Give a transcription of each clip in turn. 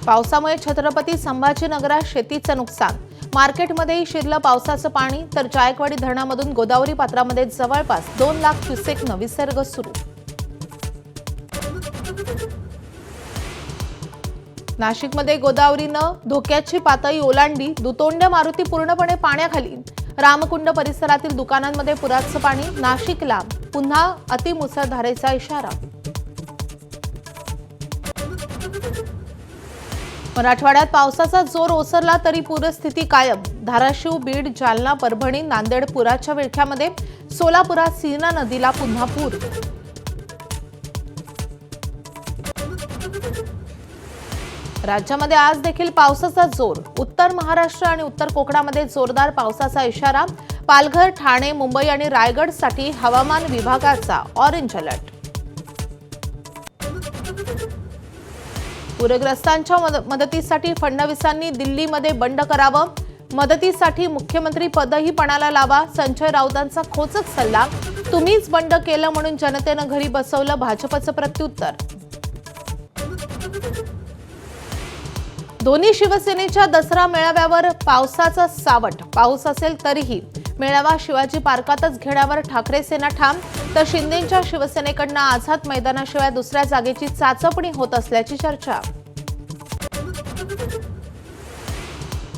पावसामुळे छत्रपती संभाजीनगरात शेतीचं नुकसान, मार्केटमध्येही शिरलं पावसाचं पाणी, तर जायकवाडी धरणामधून गोदावरी पात्रामध्ये जवळपास 2 लाख क्युसेकनं विसर्ग सुरू। नाशिकमध्ये गोदावरीनं धोक्याची पातळी ओलांडली, दुतोंड मारुती पूर्णपणे पाण्याखाली, रामकुंड परिसरातील दुकानांमध्ये पुराचं पाणी, नाशिकला पुन्हा अतिमुसळधारेचा इशारा। मराठवाड्यात पावसाचा जोर ओसरला तरी पूरस्थिती कायम, धाराशिव, बीड, जालना, परभणी, नांदेड पुराच्या विळख्यामध्ये, सोलापुरात सीना नदीला पुन्हा पूर। राज्यामध्ये आज देखील पावसाचा जोर, उत्तर महाराष्ट्र आणि उत्तर कोकणामध्ये जोरदार पावसाचा इशारा, पालघर, ठाणे, मुंबई आणि रायगडसाठी हवामान विभागाचा ऑरेंज अलर्ट। पूरग्रस्तांच्या मदतीसाठी फडणवीसांनी दिल्लीमध्ये बंड करावं, मदतीसाठी मुख्यमंत्री पदही पणाला लावा, संजय राऊतांचा खोचक सल्ला, तुम्हीच बंड केलं म्हणून जनतेनं घरी बसवलं, भाजपचं प्रत्युत्तर। दोन्ही शिवसेनेच्या दसरा मेळाव्यावर पावसाचा सावट, पाऊस असेल तरीही मेळावा शिवाजी पार्कातच घेण्यावर ठाकरे सेना ठाम, तर शिंदेच्या शिवसेनेकडनं आझाद मैदानाशिवाय दुसऱ्या जागेची चाचपणी होत असल्याची चर्चा।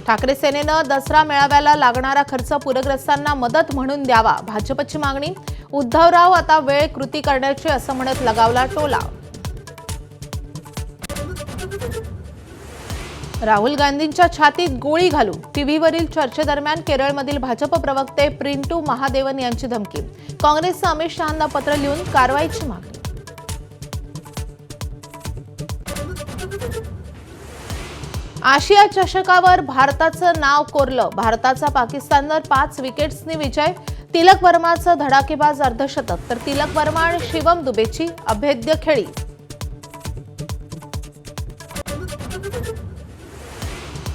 ठाकरे सेनेनं दसरा मेळाव्याला लागणारा खर्च पूरग्रस्तांना मदत म्हणून द्यावा, भाजपची मागणी, उद्धवराव आता वेळ कृती करण्याची असं म्हणत लगावला टोला। राहुल गांधींच्या छातीत गोळी घालू, टीव्हीवरील चर्चेदरम्यान केरळमधील भाजप प्रवक्ते प्रिंटू महादेवन यांची धमकी, काँग्रेसचं अमित शहांना पत्र लिहून कारवाईची मागणी। आशिया चषकावर भारताचं नाव कोरलं, भारताचा पाकिस्तानवर 5 विकेट्सनी विजय, तिलक वर्माचं धडाकेबाज अर्धशतक, तर तिलक वर्मा आणि शिवम दुबेची अभेद्य खेळी।